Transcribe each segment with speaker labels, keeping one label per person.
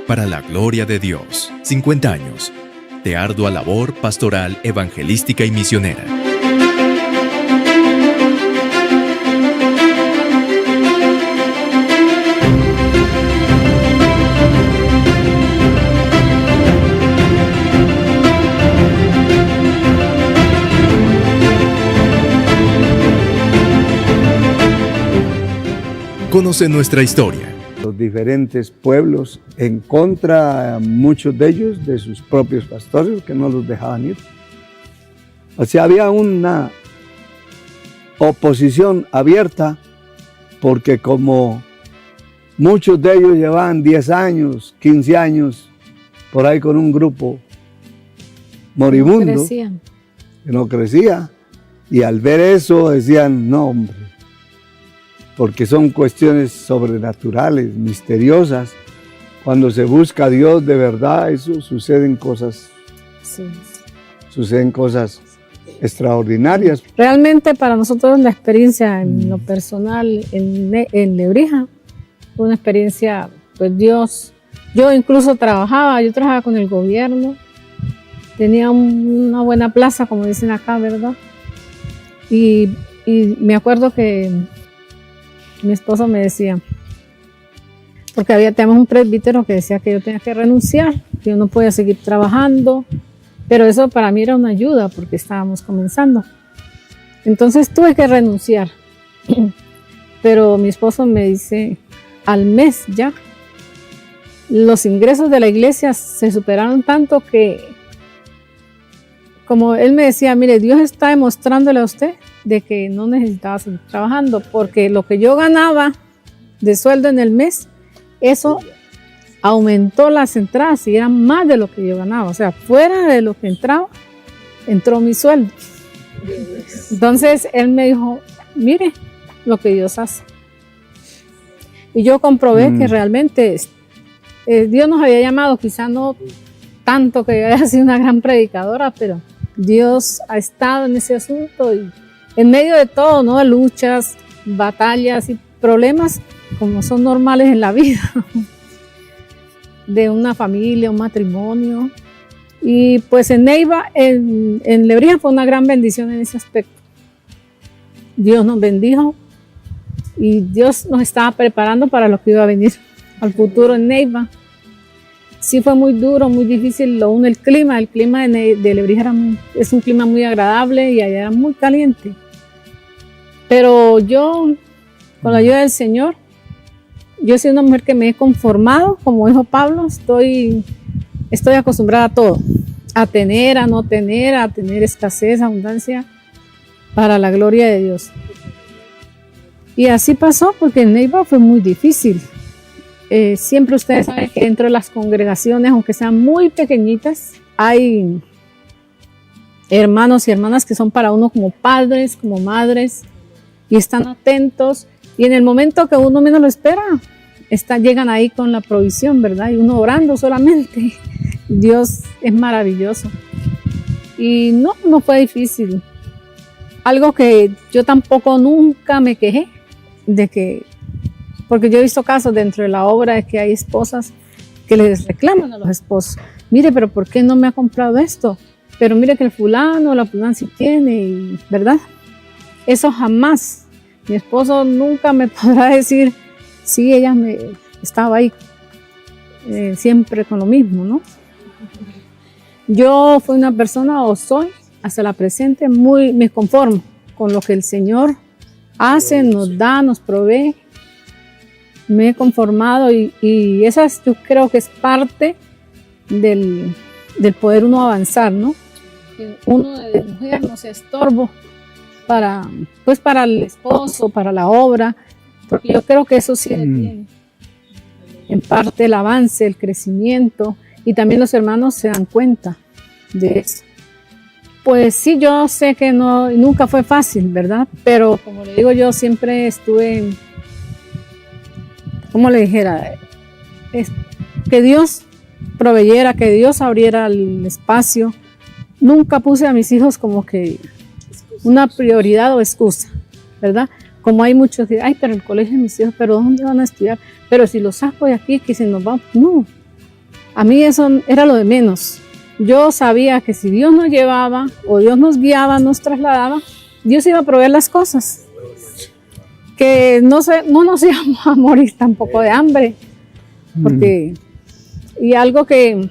Speaker 1: Para la gloria de Dios, 50 años de ardua labor pastoral, evangelística y misionera. Conoce nuestra historia.
Speaker 2: Los diferentes pueblos en contra, muchos de ellos, de sus propios pastores, que no los dejaban ir. O sea, había una oposición abierta, porque como muchos de ellos llevaban 10 años, 15 años, por ahí con un grupo moribundo, que no crecía, y al ver eso decían, no hombre, porque son cuestiones sobrenaturales, misteriosas. Cuando se busca a Dios de verdad, eso suceden cosas, suceden cosas extraordinarias.
Speaker 3: Realmente para nosotros la experiencia en lo personal en Lebrija fue una experiencia, pues Dios, yo trabajaba con el gobierno, tenía una buena plaza, como dicen acá, ¿verdad? Y me acuerdo que mi esposo me decía, porque teníamos un presbítero que decía que yo tenía que renunciar, que yo no podía seguir trabajando, pero eso para mí era una ayuda porque estábamos comenzando. Entonces tuve que renunciar, pero mi esposo me dice, al mes ya, los ingresos de la iglesia se superaron tanto que, como él me decía, mire, Dios está demostrándole a usted de que no necesitaba seguir trabajando, porque lo que yo ganaba de sueldo en el mes, eso aumentó las entradas y era más de lo que yo ganaba. O sea, fuera de lo que entraba, entró mi sueldo. Entonces él me dijo, mire lo que Dios hace. Y yo comprobé que realmente Dios nos había llamado, quizá no tanto que yo haya sido una gran predicadora, pero Dios ha estado en ese asunto y en medio de todo, ¿no? De luchas, batallas y problemas como son normales en la vida de una familia, un matrimonio. Y pues en Neiva, en Lebrija fue una gran bendición en ese aspecto. Dios nos bendijo y Dios nos estaba preparando para lo que iba a venir al futuro en Neiva. Sí fue muy duro, muy difícil, el clima de Lebrija es un clima muy agradable y allá era muy caliente. Pero yo, con la ayuda del Señor, yo soy una mujer que me he conformado, como dijo Pablo, estoy acostumbrada a todo, a tener, a no tener, a tener escasez, abundancia, para la gloria de Dios. Y así pasó, porque en Neiva fue muy difícil. Siempre ustedes saben que dentro de las congregaciones, aunque sean muy pequeñitas, hay hermanos y hermanas que son para uno como padres, como madres, y están atentos, y en el momento que uno menos lo espera, llegan ahí con la provisión, ¿verdad? Y uno orando solamente. Dios es maravilloso. Y no fue difícil. Algo que yo tampoco nunca me quejé, porque yo he visto casos dentro de la obra de que hay esposas que les reclaman a los esposos, mire, pero ¿por qué no me ha comprado esto? Pero mire que el fulano o la fulana sí tiene, ¿verdad? Eso jamás. Mi esposo nunca me podrá decir, sí, ella estaba ahí siempre con lo mismo, ¿no? Yo fui una persona, o soy, hasta la presente, me conformo con lo que el Señor hace, nos da, nos provee. Me he conformado y esa yo creo que es parte del poder uno avanzar, ¿no? Que uno de mujer no sea estorbo para el esposo, para la obra, porque yo creo que eso sí detiene en parte el avance, el crecimiento, y también los hermanos se dan cuenta de eso. Pues sí, yo sé que nunca fue fácil, ¿verdad? Pero como le digo, yo siempre estuve, como le dijera, que Dios proveyera, que Dios abriera el espacio. Nunca puse a mis hijos como que una prioridad o excusa, ¿verdad? Como hay muchos que, pero el colegio de mis hijos, pero ¿dónde van a estudiar? Pero si los saco de aquí, que se nos va. No, a mí eso era lo de menos. Yo sabía que si Dios nos llevaba o Dios nos guiaba, nos trasladaba, Dios iba a proveer las cosas. Que no nos íbamos a morir tampoco de hambre. Porque, y algo que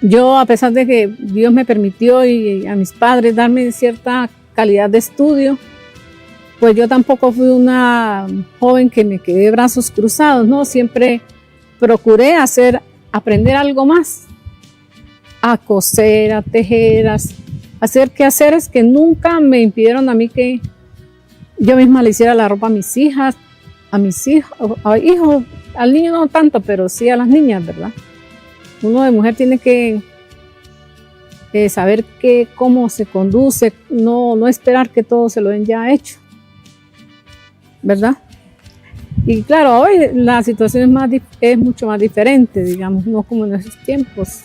Speaker 3: yo, a pesar de que Dios me permitió y a mis padres darme cierta calidad de estudio, pues yo tampoco fui una joven que me quedé de brazos cruzados, ¿no? Siempre procuré aprender algo más, a coser, a tejer, a hacer quehaceres que nunca me impidieron a mí que yo misma le hiciera la ropa a mis hijas, a mis hijos, al niño no tanto, pero sí a las niñas, ¿verdad? Uno de mujer tiene que saber cómo se conduce, no esperar que todo se lo den ya hecho, ¿verdad? Y claro, hoy la situación es mucho más diferente, digamos, no como en esos tiempos.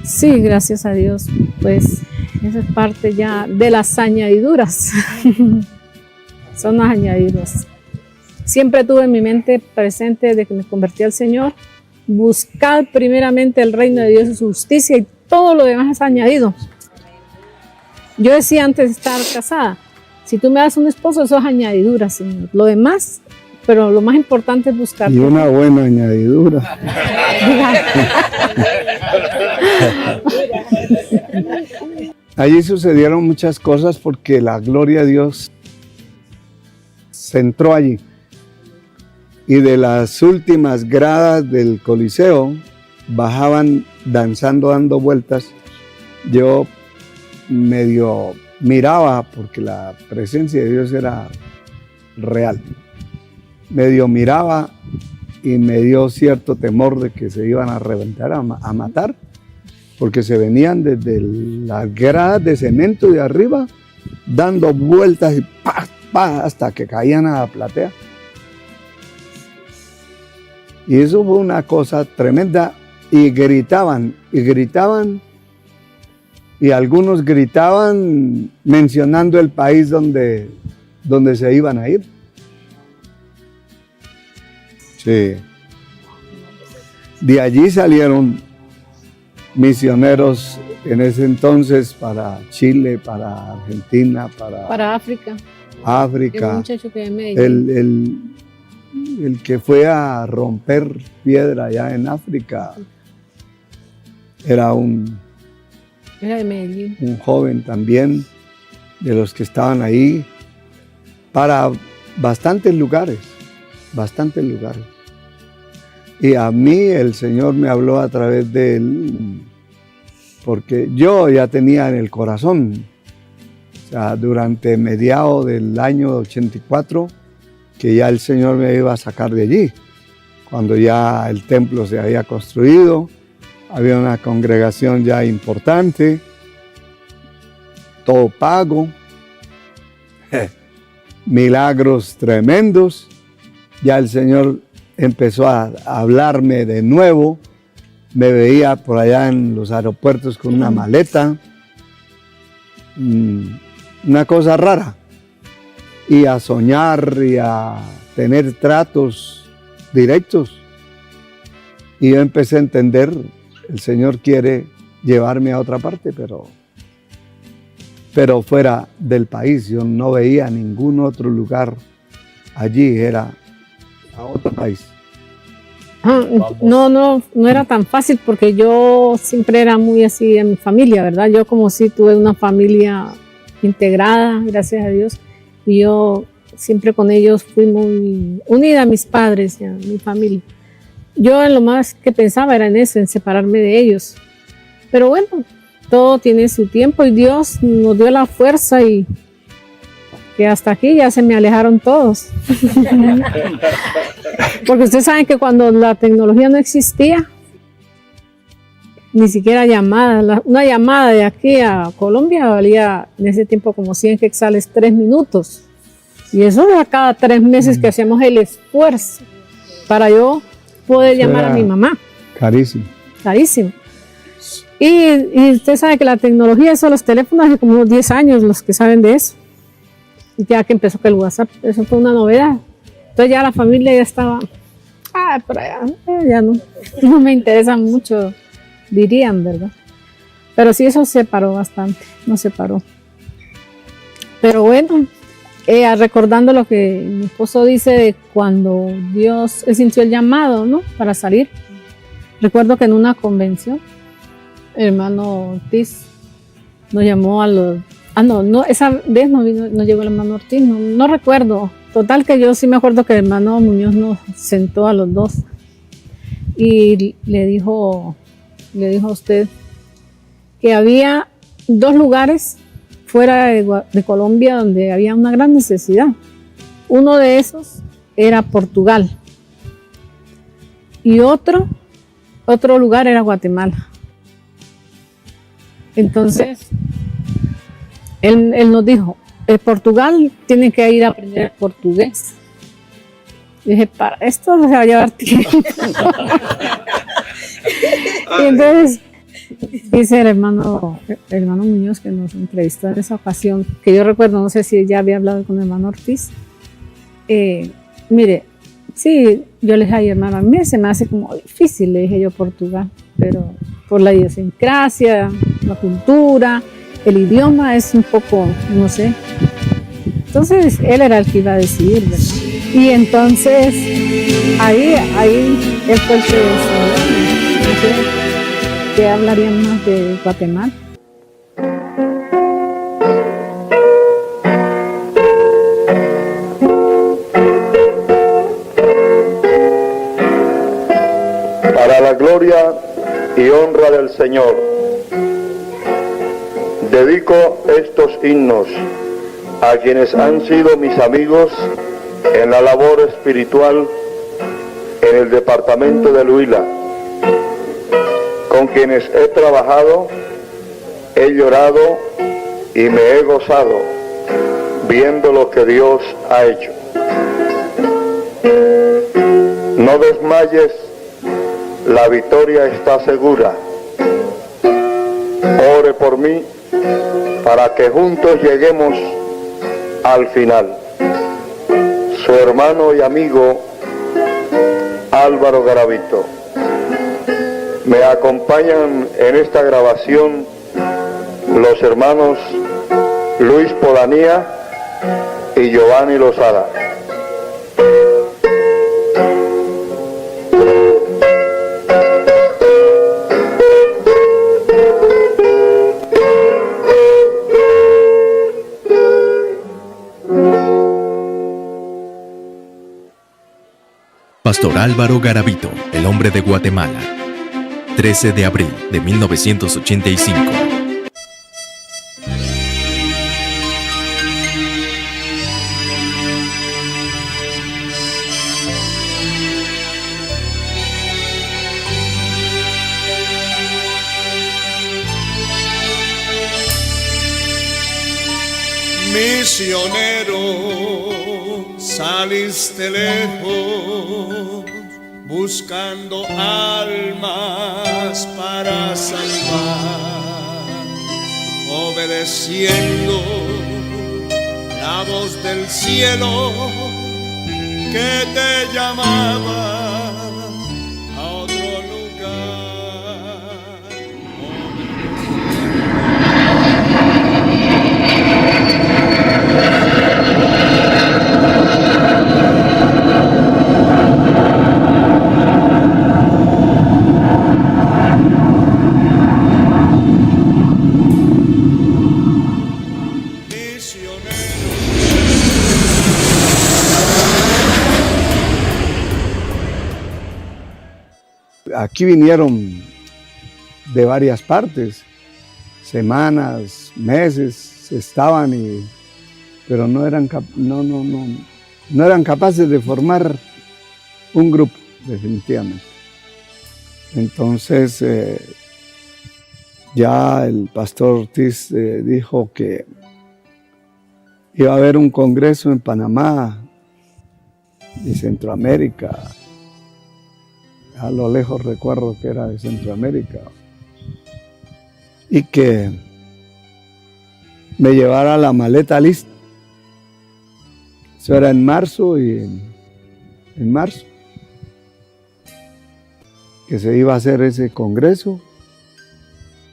Speaker 3: Sí, gracias a Dios, pues esa es parte ya de las añadiduras. Son las añadiduras. Siempre tuve en mi mente presente desde que me convertí al Señor, buscad primeramente el reino de Dios y su justicia y todo lo demás es añadido. Yo decía antes de estar casada, si tú me das un esposo, eso es añadidura, Señor. Lo demás, pero lo más importante es buscar.
Speaker 2: Y una buena añadidura. Allí sucedieron muchas cosas porque la gloria de Dios se entró allí. Y de las últimas gradas del Coliseo bajaban danzando, dando vueltas. Yo medio miraba, porque la presencia de Dios era real. Medio miraba y me dio cierto temor de que se iban a reventar, a matar, porque se venían desde las gradas de cemento de arriba, dando vueltas y ¡pah! ¡Pah! Hasta que caían a la platea. Y eso fue una cosa tremenda, y gritaban, y algunos gritaban mencionando el país donde se iban a ir. Sí. De allí salieron misioneros en ese entonces para Chile, para Argentina,
Speaker 3: para África.
Speaker 2: El
Speaker 3: muchacho que me
Speaker 2: el que fue a romper piedra allá en África era
Speaker 3: de Medellín.
Speaker 2: Un joven también, de los que estaban ahí, para bastantes lugares. Y a mí el Señor me habló a través de él, porque yo ya tenía en el corazón, o sea, durante mediados del año 84, que ya el Señor me iba a sacar de allí, cuando ya el templo se había construido, había una congregación ya importante, todo pago, milagros tremendos. Ya el Señor empezó a hablarme de nuevo, me veía por allá en los aeropuertos con una maleta, una cosa rara, y a soñar y a tener tratos directos. Y yo empecé a entender, el Señor quiere llevarme a otra parte, pero fuera del país. Yo no veía ningún otro lugar allí, era a otro país.
Speaker 3: No era tan fácil, porque yo siempre era muy así en mi familia, ¿verdad? Yo como sí tuve una familia integrada, gracias a Dios, y yo siempre con ellos fui muy unida a mis padres y a mi familia. Yo en lo más que pensaba era en eso, en separarme de ellos. Pero bueno, todo tiene su tiempo y Dios nos dio la fuerza, y que hasta aquí ya se me alejaron todos. Porque ustedes saben que cuando la tecnología no existía, ni siquiera llamadas, una llamada de aquí a Colombia valía en ese tiempo como 100 quetzales 3 minutos. Y eso era cada 3 meses que hacíamos el esfuerzo para yo poder llamar a mi mamá.
Speaker 2: Carísimo.
Speaker 3: Carísimo. Y usted sabe que la tecnología, eso, los teléfonos, hace como unos 10 años, los que saben de eso. Y ya que empezó que el WhatsApp, eso fue una novedad. Entonces ya la familia ya estaba por allá, ya no me interesa mucho, dirían, ¿verdad? Pero sí, eso separó bastante, nos separó. Pero bueno, recordando lo que mi esposo dice de cuando Dios sintió el llamado, ¿no? Para salir. Recuerdo que en una convención, el hermano Ortiz nos llamó a los... no, esa vez no llegó el hermano Ortiz, no recuerdo. Total que yo sí me acuerdo que el hermano Muñoz nos sentó a los dos y le dijo a usted que había 2 lugares fuera de Colombia donde había una gran necesidad. Uno de esos era Portugal y otro lugar era Guatemala. Entonces, él nos dijo, Portugal tiene que ir a aprender portugués. Y dije, para esto se va a llevar tiempo. Y entonces, dice el hermano Muñoz, que nos entrevistó en esa ocasión, que yo recuerdo, no sé si ya había hablado con el hermano Ortiz. Mire, sí, yo le dije, ay, hermano, a mí se me hace como difícil, le dije yo, Portugal, pero por la idiosincrasia, la cultura, el idioma es un poco, no sé. Entonces, él era el que iba a decidir, ¿verdad? Y entonces, ahí él fue el que decidió, no sé, que hablarían más de Guatemala.
Speaker 4: Para la gloria y honra del Señor, dedico estos himnos a quienes han sido mis amigos en la labor espiritual en el departamento del Huila, con quienes he trabajado, he llorado y me he gozado viendo lo que Dios ha hecho. No desmayes, la victoria está segura. Ore por mí para que juntos lleguemos al final. Su hermano y amigo Álvaro Garavito. Me acompañan en esta grabación los hermanos Luis Podanía y Giovanni Lozada.
Speaker 1: Pastor Álvaro Garavito, el hombre de Guatemala. 13 de abril de 1985.
Speaker 5: Misionero, saliste lejos, buscando almas para salvar, obedeciendo la voz del cielo que te llamaba a otro lugar.
Speaker 2: Aquí vinieron de varias partes, semanas, meses, estaban, pero no eran capaces de formar un grupo, definitivamente. Entonces, ya el pastor Ortiz dijo que iba a haber un congreso en Panamá de Centroamérica. A lo lejos recuerdo que era de Centroamérica, y que me llevara la maleta lista. Eso era en marzo, que se iba a hacer ese congreso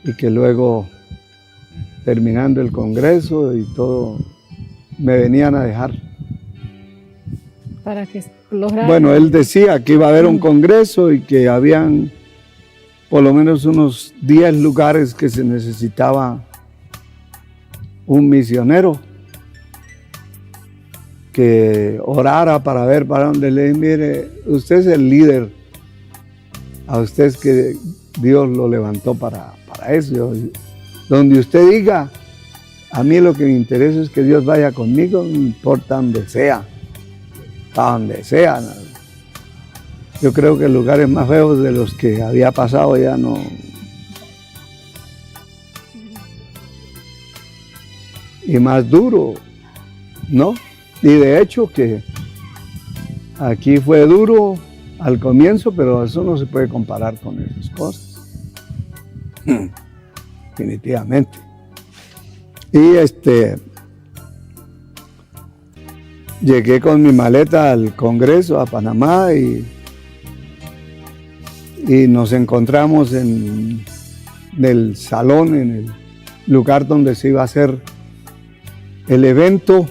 Speaker 2: y que luego, terminando el congreso y todo, me venían a dejar.
Speaker 3: Para que explorara.
Speaker 2: Bueno, él decía que iba a haber un congreso y que habían por lo menos unos 10 lugares que se necesitaba un misionero que orara para ver para dónde. Le dije, mire, usted es el líder, a usted es que Dios lo levantó para eso. Donde usted diga, a mí lo que me interesa es que Dios vaya conmigo, no importa donde sea, a donde sea. Yo creo que lugares más feos de los que había pasado ya no. Y más duro, ¿no? Y de hecho que aquí fue duro al comienzo, pero eso no se puede comparar con esas cosas. Definitivamente. Y llegué con mi maleta al Congreso, a Panamá, y nos encontramos en el salón, en el lugar donde se iba a hacer el evento,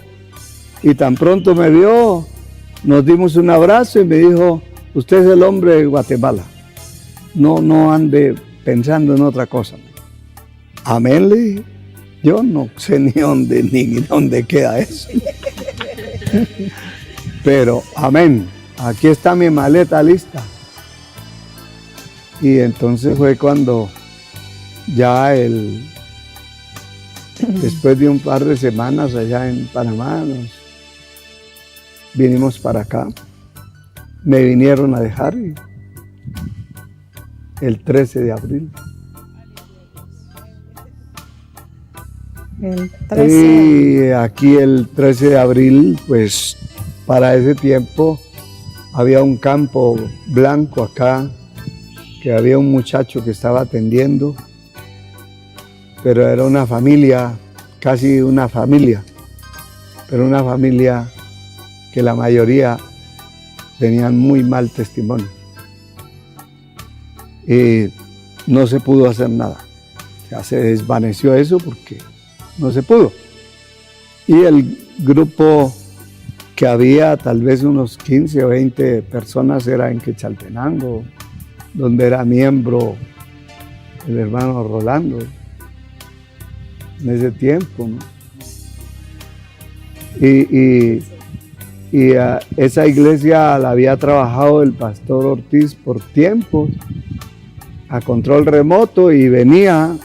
Speaker 2: y tan pronto me vio, nos dimos un abrazo y me dijo, usted es el hombre de Guatemala, no ande pensando en otra cosa. Amén, le dije. Yo no sé ni dónde queda eso. Pero amén, aquí está mi maleta lista. Y entonces fue cuando ya después de un par de semanas allá en Panamá, nos vinimos para acá. Me vinieron a dejar el 13 de abril.
Speaker 3: El 13.
Speaker 2: Y aquí el 13 de abril, pues para ese tiempo había un campo blanco acá, que había un muchacho que estaba atendiendo, pero era una familia, casi una familia, pero una familia que la mayoría tenían muy mal testimonio. Y no se pudo hacer nada. Ya se desvaneció eso porque no se pudo. Y el grupo que había, tal vez unos 15 o 20 personas, era en Quetzaltenango, donde era miembro el hermano Rolando en ese tiempo, ¿no? Y esa iglesia la había trabajado el pastor Ortiz por tiempos a control remoto, y venía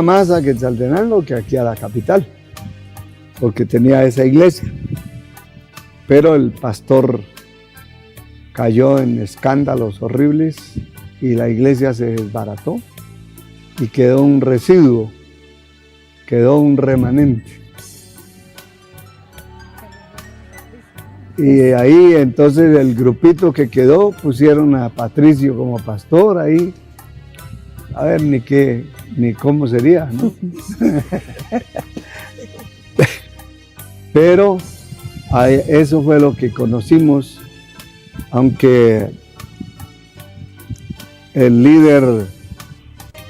Speaker 2: más a Quetzaltenango que aquí a la capital, porque tenía esa iglesia. Pero el pastor cayó en escándalos horribles y la iglesia se desbarató y quedó un residuo, quedó un remanente. Y ahí entonces el grupito que quedó pusieron a Patricio como pastor ahí. A ver ni cómo sería, ¿no? Pero eso fue lo que conocimos, aunque el líder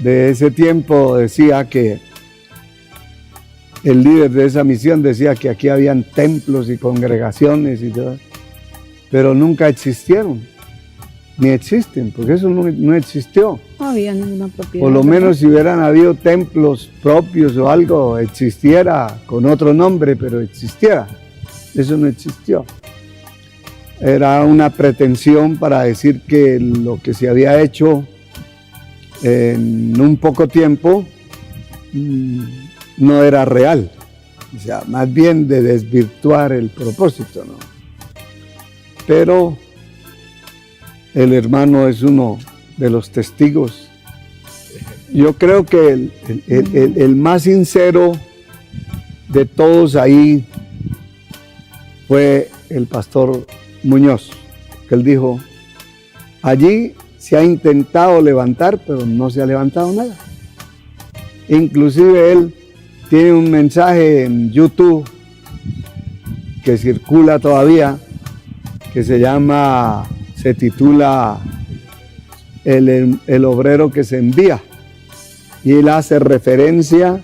Speaker 2: de ese tiempo decía que, el líder de esa misión decía que aquí habían templos y congregaciones y todo, pero nunca existieron, ni existen, porque eso no existió.
Speaker 3: No había ninguna propiedad.
Speaker 2: Por lo menos si hubieran habido templos propios o algo, existiera con otro nombre, pero existiera. Eso no existió. Era una pretensión para decir que lo que se había hecho en un poco tiempo no era real. O sea, más bien de desvirtuar el propósito, ¿no? Pero el hermano es uno de los testigos. Yo creo que el más sincero de todos ahí fue el pastor Muñoz, que él dijo, allí se ha intentado levantar, pero no se ha levantado nada. Inclusive él tiene un mensaje en YouTube que circula todavía, que se titula el obrero que se envía. Y él hace referencia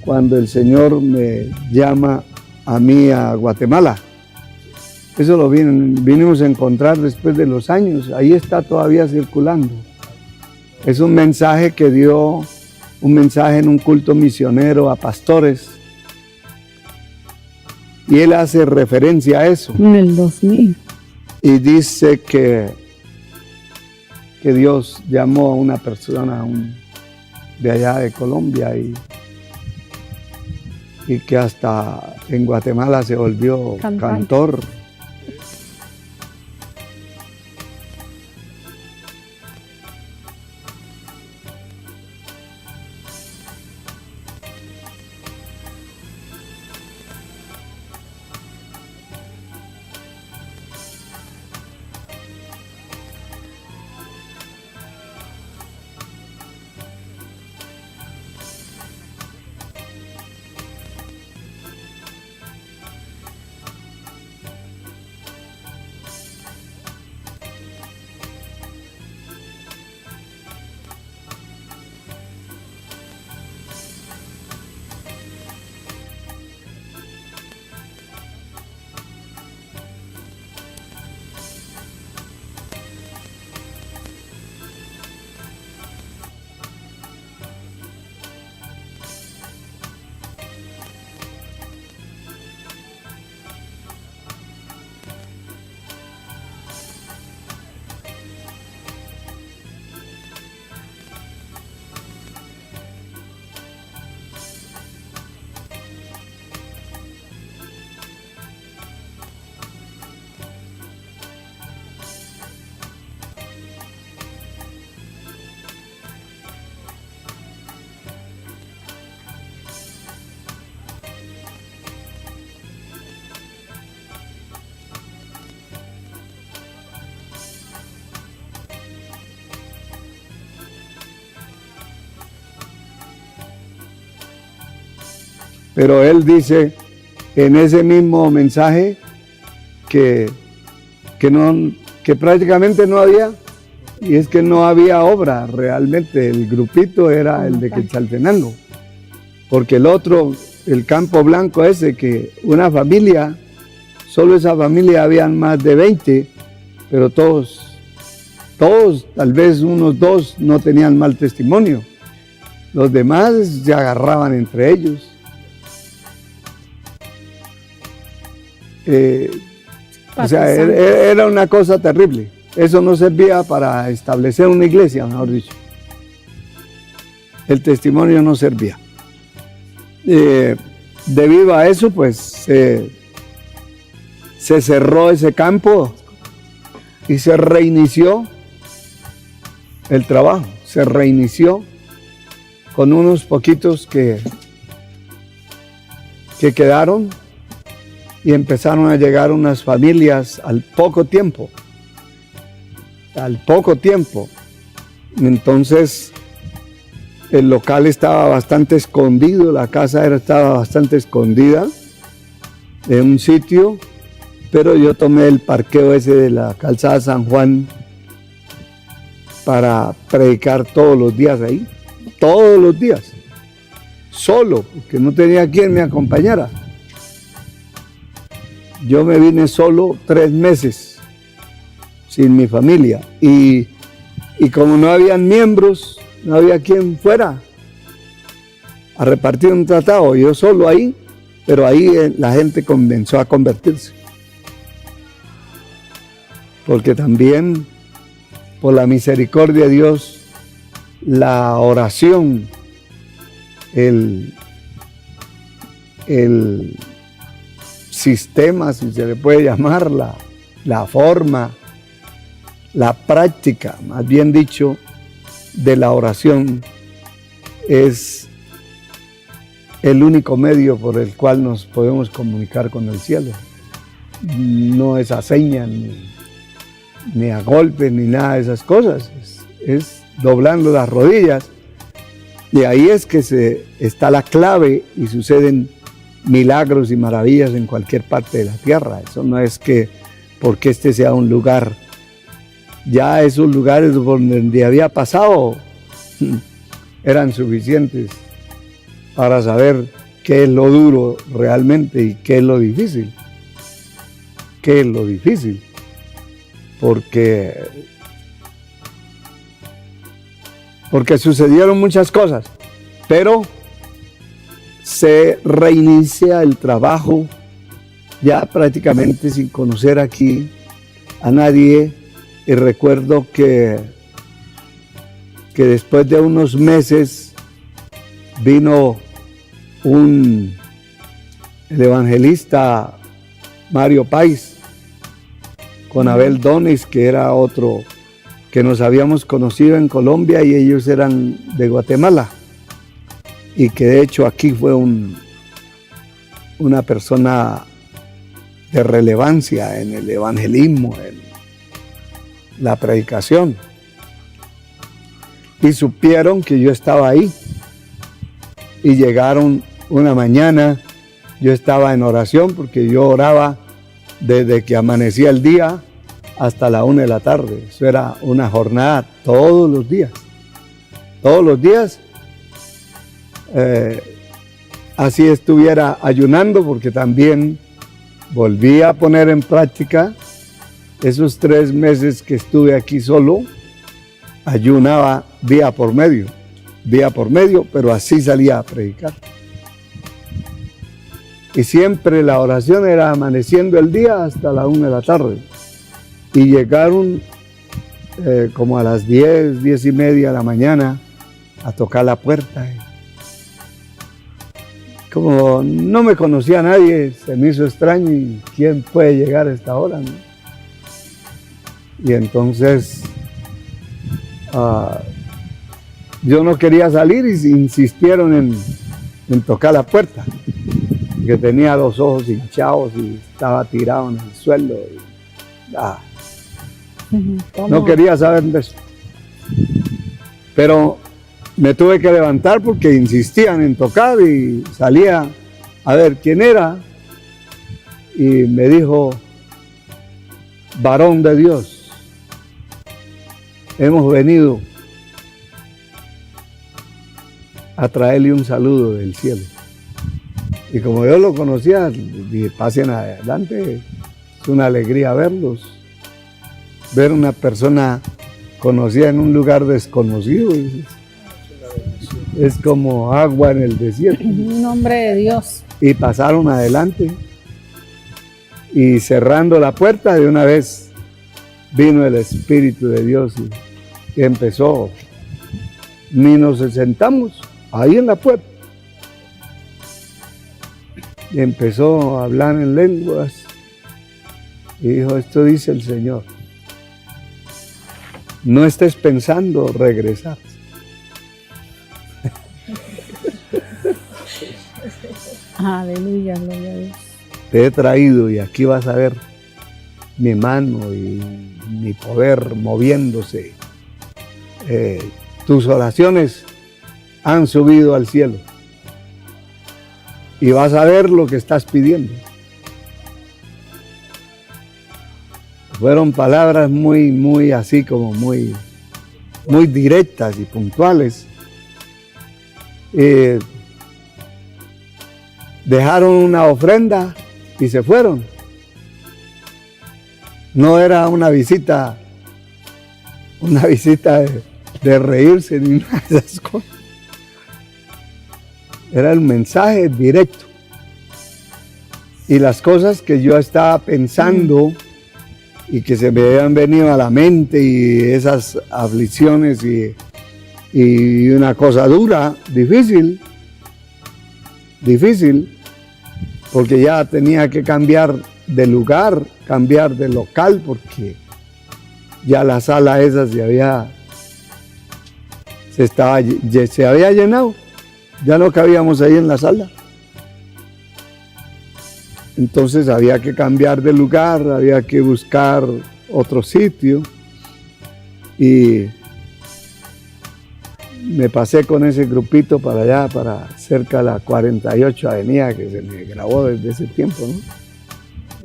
Speaker 2: cuando el Señor me llama a mí a Guatemala. Eso lo vinimos a encontrar después de los años. Ahí está todavía circulando. Es un mensaje que dio, un mensaje en un culto misionero a pastores. Y él hace referencia a eso.
Speaker 3: En el 2000.
Speaker 2: Y dice que Dios llamó a una persona de allá de Colombia y que hasta en Guatemala se volvió cantor. Pero él dice en ese mismo mensaje que prácticamente no había, y es que no había obra realmente. El grupito era el de Quetzaltenango, porque el otro, el Campo Blanco ese, que una familia, solo esa familia habían más de 20, pero todos, tal vez unos 2 no tenían mal testimonio. Los demás se agarraban entre ellos. O sea, era una cosa terrible. Eso no servía para establecer una iglesia, mejor dicho. El testimonio no servía. Debido a eso, pues, se cerró ese campo y se reinició el trabajo. Se reinició con unos poquitos que quedaron. Y empezaron a llegar unas familias al poco tiempo. Entonces, el local estaba bastante escondido, la casa estaba bastante escondida en un sitio, pero yo tomé el parqueo ese de la calzada San Juan para predicar todos los días ahí. Todos los días. Solo, porque no tenía quien me acompañara. Yo me vine solo 3 meses, sin mi familia, y como no habían miembros, no había quien fuera a repartir un tratado, yo solo ahí, pero ahí la gente comenzó a convertirse. Porque también, por la misericordia de Dios, la oración, el sistema, si se le puede llamar, la forma, la práctica, más bien dicho, de la oración es el único medio por el cual nos podemos comunicar con el cielo. No es a señas, ni a golpes, ni nada de esas cosas. Es doblando las rodillas. Y ahí es que está la clave y suceden milagros y maravillas en cualquier parte de la tierra. Eso no es que porque este sea un lugar ya esos lugares donde había pasado eran suficientes para saber qué es lo duro realmente y qué es lo difícil. ¿Qué es lo difícil? Porque sucedieron muchas cosas, pero se reinicia el trabajo ya prácticamente sin conocer aquí a nadie. Y recuerdo que después de unos meses vino el evangelista Mario Pais con Abel Donis, que era otro que nos habíamos conocido en Colombia, y ellos eran de Guatemala, y que de hecho aquí fue una persona de relevancia en el evangelismo, en la predicación. Y supieron que yo estaba ahí, y llegaron una mañana. Yo estaba en oración porque yo oraba desde que amanecía el día hasta la 1 de la tarde. Eso era una jornada todos los días. Todos los días. Así estuviera ayunando, porque también volví a poner en práctica esos 3 meses que estuve aquí solo. Ayunaba día por medio, pero así salía a predicar. Y siempre la oración era amaneciendo el día hasta la 1 de la tarde. Y llegaron como a las 10, 10 y media de la mañana a tocar la puerta. Como no me conocía nadie, se me hizo extraño, y quién puede llegar a esta hora, ¿no? Y entonces yo no quería salir, y insistieron en tocar la puerta, que tenía los ojos hinchados y estaba tirado en el suelo. No quería saber de eso. Pero me tuve que levantar porque insistían en tocar, y salía a ver quién era, y me dijo: varón de Dios, hemos venido a traerle un saludo del cielo. Y como yo lo conocía, dije: pasen adelante, es una alegría verlos. Ver una persona conocida en un lugar desconocido es como agua en el desierto.
Speaker 3: En nombre de Dios.
Speaker 2: Y pasaron adelante, y cerrando la puerta, de una vez vino el Espíritu de Dios y empezó. Ni nos sentamos ahí en la puerta. Y empezó a hablar en lenguas y dijo: esto dice el Señor, no estés pensando regresar.
Speaker 3: Aleluya, gloria a Dios.
Speaker 2: Te he traído, y aquí vas a ver mi mano y mi poder moviéndose. Tus oraciones han subido al cielo, y vas a ver lo que estás pidiendo. Fueron palabras muy así, como muy directas y puntuales. Dejaron una ofrenda y se fueron. No era una visita de reírse ni nada de esas cosas. Era el mensaje directo. Y las cosas que yo estaba pensando y que se me habían venido a la mente, y esas aflicciones y una cosa dura, difícil, porque ya tenía que cambiar de lugar, cambiar de local, porque ya la sala esa se había llenado. Ya no cabíamos ahí en la sala. Entonces había que cambiar de lugar, había que buscar otro sitio. Y me pasé con ese grupito para allá, para cerca de la 48 avenida, que se me grabó desde ese tiempo, ¿no?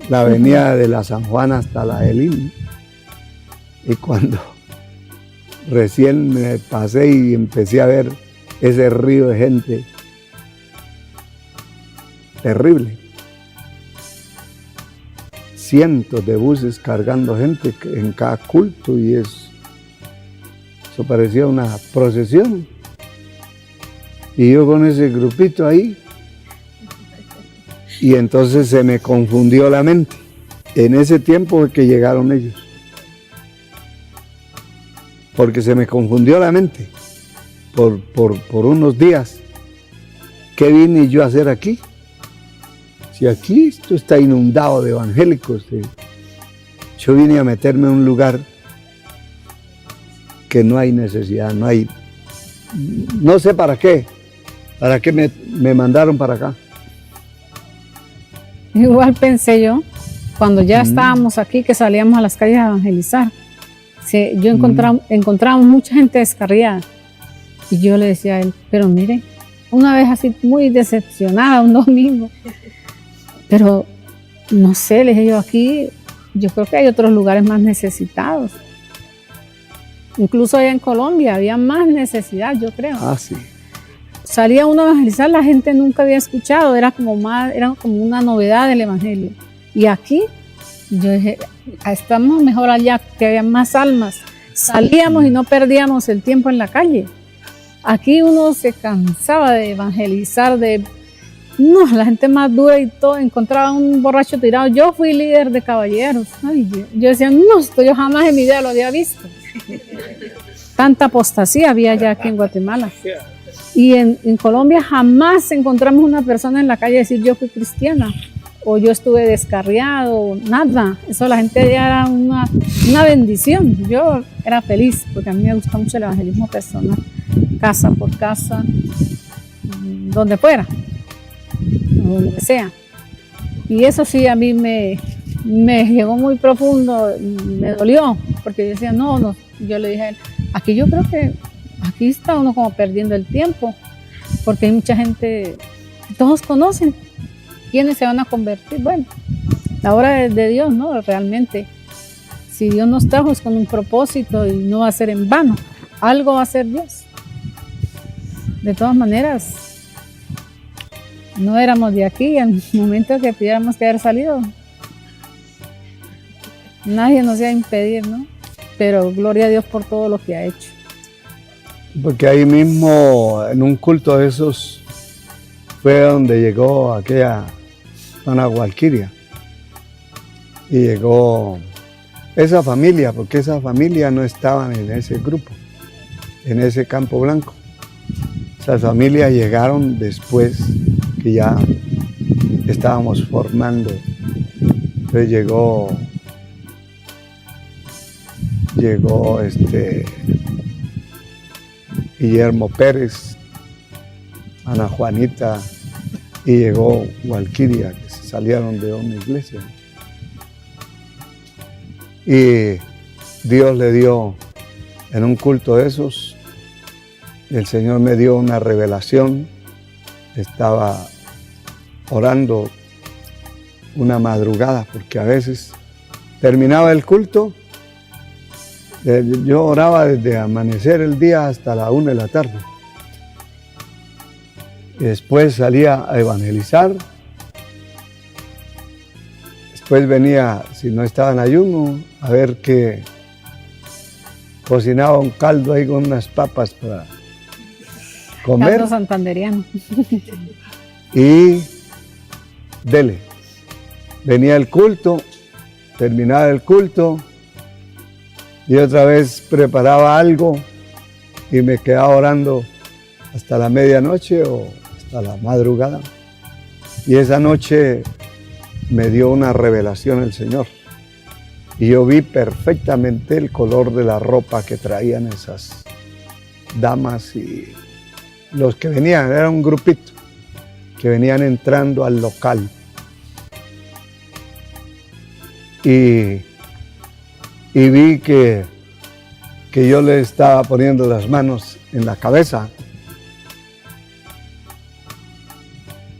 Speaker 2: La avenida de la San Juan hasta la Elín. Y cuando recién me pasé y empecé a ver ese río de gente, terrible. Cientos de buses cargando gente en cada culto y eso parecía una procesión. Y yo con ese grupito ahí, y entonces se me confundió la mente. En ese tiempo fue que llegaron ellos. Porque se me confundió la mente por unos días. ¿Qué vine yo a hacer aquí? Si aquí esto está inundado de evangélicos, yo vine a meterme en un lugar que no hay necesidad, no sé para qué me mandaron para acá.
Speaker 3: Igual pensé yo, cuando ya estábamos aquí, que salíamos a las calles a evangelizar, yo encontrábamos mucha gente descarriada, y yo le decía a él, pero mire, una vez así muy decepcionada, un domingo, pero no sé, le dije yo, aquí yo creo que hay otros lugares más necesitados. Incluso allá en Colombia había más necesidad, yo creo.
Speaker 2: Ah, sí.
Speaker 3: Salía uno a evangelizar, la gente nunca había escuchado, era como una novedad del evangelio. Y aquí, yo dije, estamos mejor allá, que había más almas. Salíamos y no perdíamos el tiempo en la calle. Aquí uno se cansaba de evangelizar, no, la gente más dura y todo, encontraba un borracho tirado. Yo fui líder de caballeros. Ay, yo decía, no, esto yo jamás en mi vida lo había visto. Tanta apostasía había ya aquí en Guatemala. Y en Colombia jamás encontramos una persona en la calle decir yo fui cristiana o yo estuve descarriado, nada. Eso la gente ya era una bendición. Yo era feliz porque a mí me gusta mucho el evangelismo personal, casa por casa, donde fuera, donde sea. Y eso sí a mí me llegó muy profundo, me dolió, porque yo decía, no, yo le dije a él, aquí yo creo que aquí está uno como perdiendo el tiempo, porque hay mucha gente, todos conocen quiénes se van a convertir. Bueno, la obra es de Dios, ¿no? Realmente, si Dios nos trajo es con un propósito y no va a ser en vano, algo va a hacer Dios. De todas maneras, no éramos de aquí, en el momento que pudiéramos que haber salido, nadie nos iba a impedir, ¿no? Pero gloria a Dios por todo lo que ha hecho.
Speaker 2: Porque ahí mismo, en un culto de esos, fue donde llegó aquella Ana Walquiria. Y llegó esa familia, porque esa familia no estaban en ese grupo, en ese campo blanco. Esas familias llegaron después que ya estábamos formando. Entonces llegó Guillermo Pérez, Ana Juanita, y llegó Walquiria, que se salieron de una iglesia. Y Dios le dio, en un culto de esos, el Señor me dio una revelación. Estaba orando una madrugada, porque a veces terminaba el culto, yo oraba desde amanecer el día hasta la 1 de la tarde. Y después salía a evangelizar. Después venía, si no estaba en ayuno, a ver que cocinaba un caldo ahí con unas papas para comer.
Speaker 3: Caldo santanderiano.
Speaker 2: Y dele. Venía el culto, terminaba el culto, y otra vez preparaba algo y me quedaba orando hasta la medianoche o hasta la madrugada. Y esa noche me dio una revelación el Señor. Y yo vi perfectamente el color de la ropa que traían esas damas y los que venían, era un grupito que venían entrando al local. Y vi que yo le estaba poniendo las manos en la cabeza.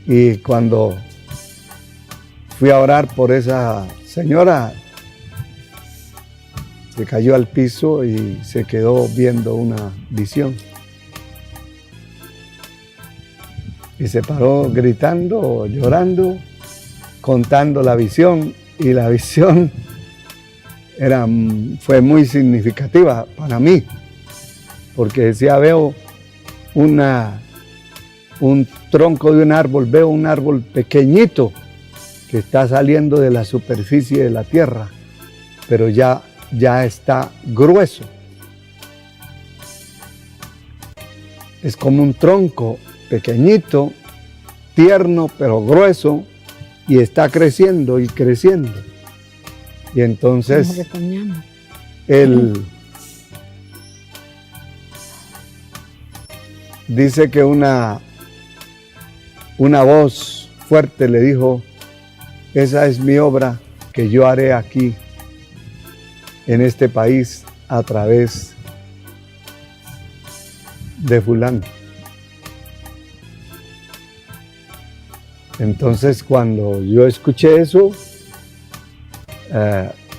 Speaker 2: Y cuando fui a orar por esa señora, se cayó al piso y se quedó viendo una visión. Y se paró gritando, llorando, contando la visión, y la visión fue muy significativa para mí, porque decía, veo un tronco de un árbol, veo un árbol pequeñito que está saliendo de la superficie de la tierra, pero ya está grueso. Es como un tronco pequeñito, tierno, pero grueso, y está creciendo y creciendo. Y entonces él dice que una voz fuerte le dijo, esa es mi obra que yo haré aquí en este país a través de fulano. Entonces, cuando yo escuché eso,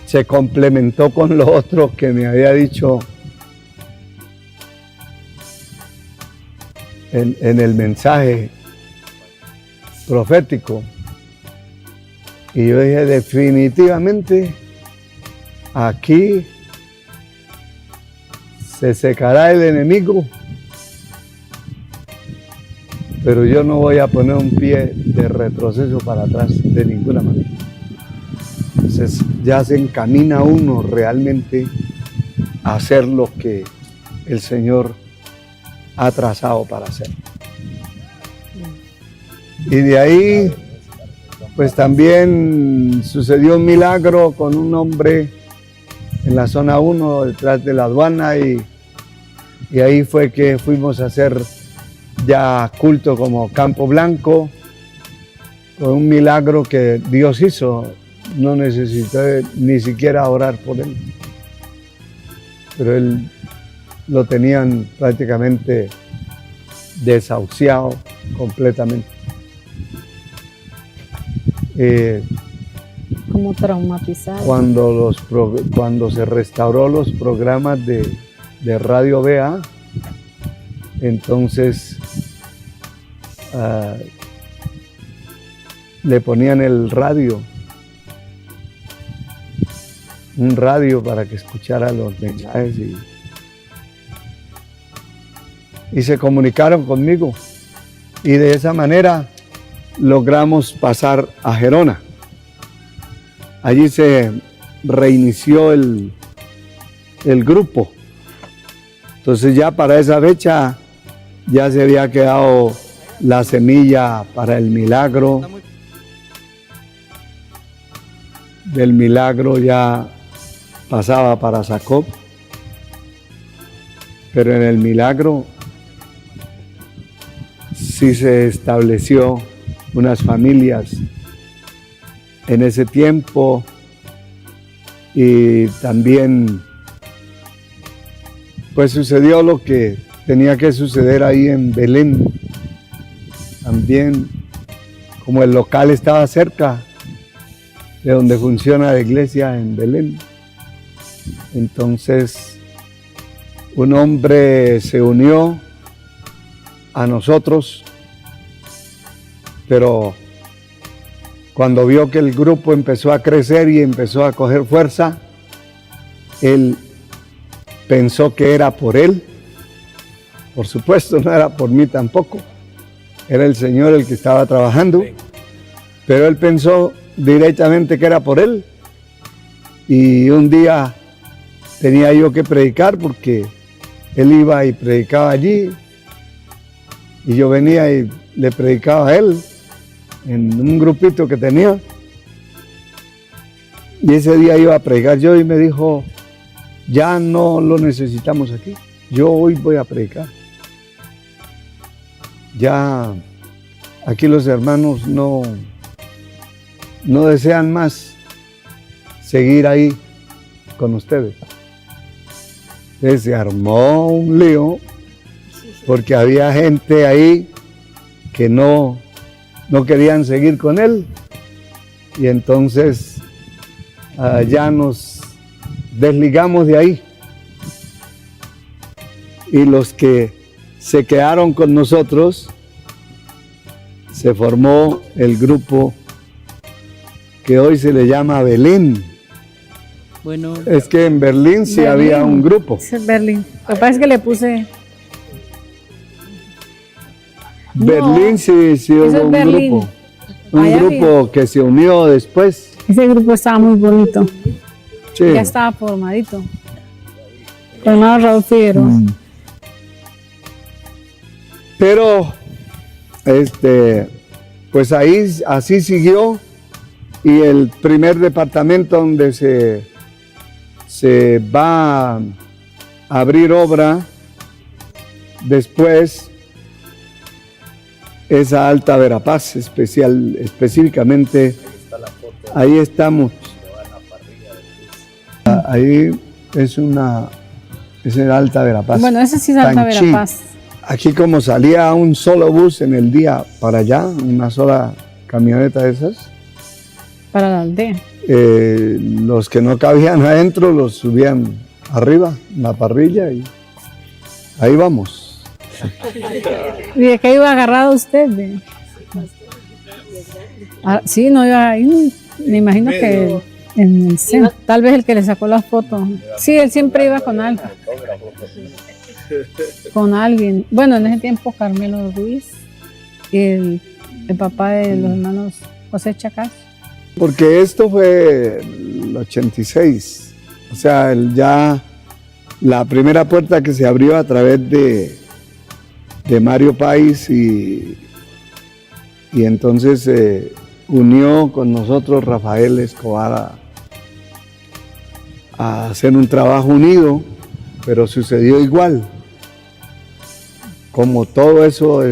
Speaker 2: se complementó con lo otro que me había dicho en el mensaje profético. Y yo dije, definitivamente, aquí se secará el enemigo, pero yo no voy a poner un pie de retroceso para atrás de ninguna manera. Entonces ya se encamina uno realmente a hacer lo que el Señor ha trazado para hacer. Y de ahí, pues también sucedió un milagro con un hombre en la zona 1, detrás de la aduana, y ahí fue que fuimos a hacer ya culto como Campo Blanco, con un milagro que Dios hizo. No necesité ni siquiera orar por él, pero él lo tenían prácticamente desahuciado completamente.
Speaker 3: Como traumatizado.
Speaker 2: Cuando se restauró los programas de Radio BA, entonces le ponían el radio, un radio para que escuchara los mensajes, y se comunicaron conmigo, y de esa manera logramos pasar a Gerona. Allí se reinició el grupo. Entonces ya para esa fecha ya se había quedado la semilla para el milagro. Del milagro ya pasaba para Jacob, pero en el milagro sí se estableció unas familias en ese tiempo, y también pues sucedió lo que tenía que suceder ahí en Belén. También, como el local estaba cerca de donde funciona la iglesia en Belén, entonces un hombre se unió a nosotros, pero cuando vio que el grupo empezó a crecer y empezó a coger fuerza, él pensó que era por él. Por supuesto, no era por mí tampoco. Era el Señor el que estaba trabajando, pero él pensó directamente que era por él. Y un día tenía yo que predicar, porque él iba y predicaba allí, y yo venía y le predicaba a él en un grupito que tenía. Y ese día iba a predicar yo, y me dijo, ya no lo necesitamos aquí, yo hoy voy a predicar. Ya aquí los hermanos no desean más seguir ahí con ustedes. Entonces se armó un lío, porque había gente ahí que no querían seguir con él, y entonces ya nos desligamos de ahí. Y los que se quedaron con nosotros, se formó el grupo que hoy se le llama Belén.
Speaker 6: Bueno,
Speaker 2: Es que en Berlín sí
Speaker 3: Berlín.
Speaker 2: había un grupo.
Speaker 3: Ese es Berlín. Lo que pasa es que le puse. No,
Speaker 2: Berlín sí
Speaker 3: eso
Speaker 2: hubo
Speaker 3: es
Speaker 2: un
Speaker 3: Berlín.
Speaker 2: grupo. Un
Speaker 3: Allá
Speaker 2: grupo que se unió después.
Speaker 3: ese grupo estaba muy bonito.
Speaker 2: Sí.
Speaker 3: Ya estaba formadito. Con hermano Raúl Figueroa.
Speaker 2: Pero, pues ahí así siguió, y el primer departamento donde se va a abrir obra después es a Alta Verapaz, específicamente. Ahí estamos. Ahí es el Alta Verapaz.
Speaker 3: Bueno, ese sí es Alta
Speaker 2: Tanchí.
Speaker 3: Verapaz.
Speaker 2: Aquí como salía un solo bus en el día para allá, una sola camioneta de esas,
Speaker 3: Para la aldea.
Speaker 2: los que no cabían adentro los subían arriba, en la parrilla, y ahí vamos.
Speaker 3: ¿Y de qué iba agarrado usted? Sí, no iba ahí. Me imagino que en el centro. Tal vez el que le sacó las fotos. Sí, él siempre iba con alguien. Con alguien. Bueno, en ese tiempo Carmelo Ruiz, el papá de los hermanos José Chacas.
Speaker 2: Porque esto fue el 86, o sea, ya la primera puerta que se abrió a través de Mario Páez, y entonces unió con nosotros Rafael Escobar a hacer un trabajo unido, pero sucedió igual. Como todo eso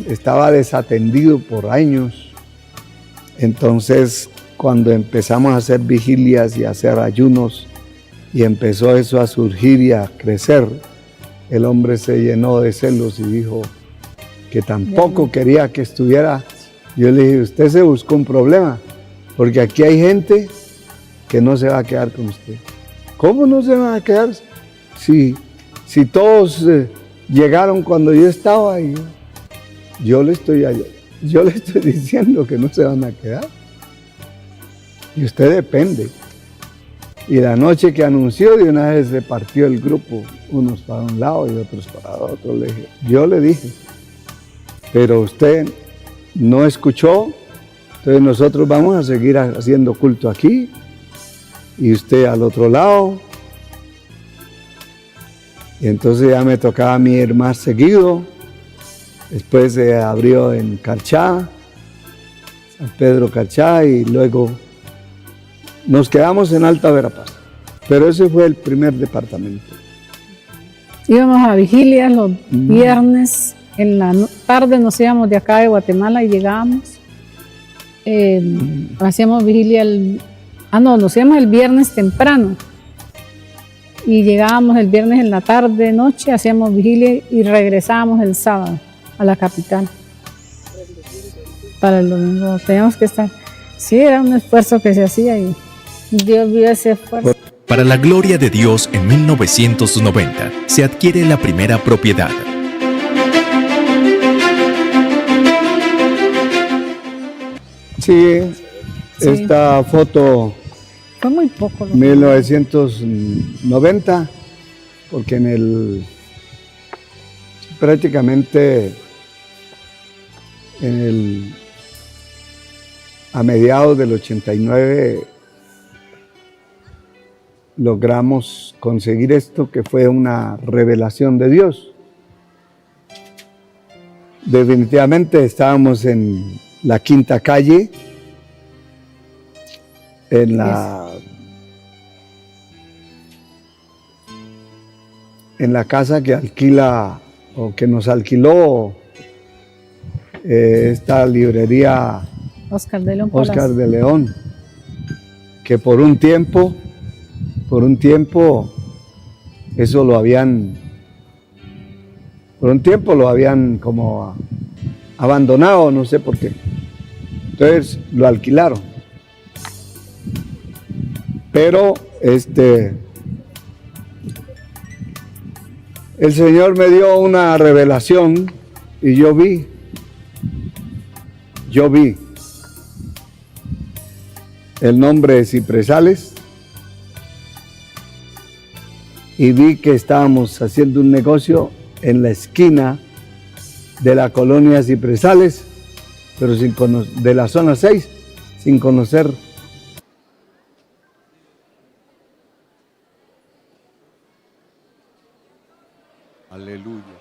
Speaker 2: estaba desatendido por años, entonces cuando empezamos a hacer vigilias y a hacer ayunos y empezó eso a surgir y a crecer, el hombre se llenó de celos y dijo que tampoco quería que estuviera. Yo le dije, usted se buscó un problema, porque aquí hay gente que no se va a quedar con usted. ¿Cómo no se van a quedar? Si todos llegaron cuando yo estaba ahí, yo le estoy diciendo que no se van a quedar. Y usted depende. Y la noche que anunció, de una vez se partió el grupo, unos para un lado y otros para otro. Yo le dije, pero usted no escuchó, entonces nosotros vamos a seguir haciendo culto aquí y usted al otro lado. Y entonces ya me tocaba a mí ir más seguido. Después se abrió en Carchá, San Pedro Carchá, y luego nos quedamos en Alta Verapaz. Pero ese fue el primer departamento.
Speaker 3: Íbamos a vigilias los viernes, en la tarde nos íbamos de acá de Guatemala y llegábamos. Hacíamos vigilia nos íbamos el viernes temprano y llegábamos el viernes en la tarde, noche, hacíamos vigilia y regresábamos el sábado a la capital. Para el domingo teníamos que estar. Sí, era un esfuerzo que se hacía y Dios vio ese esfuerzo.
Speaker 1: Para la gloria de Dios, en 1990 se adquiere la primera propiedad.
Speaker 2: Sí, esta foto
Speaker 3: Fue muy poco.
Speaker 2: 1990, porque prácticamente a mediados del 89 logramos conseguir esto, que fue una revelación de Dios. Definitivamente estábamos en la Quinta Calle, en la casa que alquila o que nos alquiló esta librería
Speaker 3: Oscar de León.
Speaker 2: Oscar de León, que por un tiempo eso lo habían como abandonado, no sé por qué. Entonces lo alquilaron. Pero el Señor me dio una revelación y yo vi el nombre de Cipresales y vi que estábamos haciendo un negocio en la esquina de la colonia Cipresales, pero de la zona 6, sin conocer.
Speaker 5: Aleluya.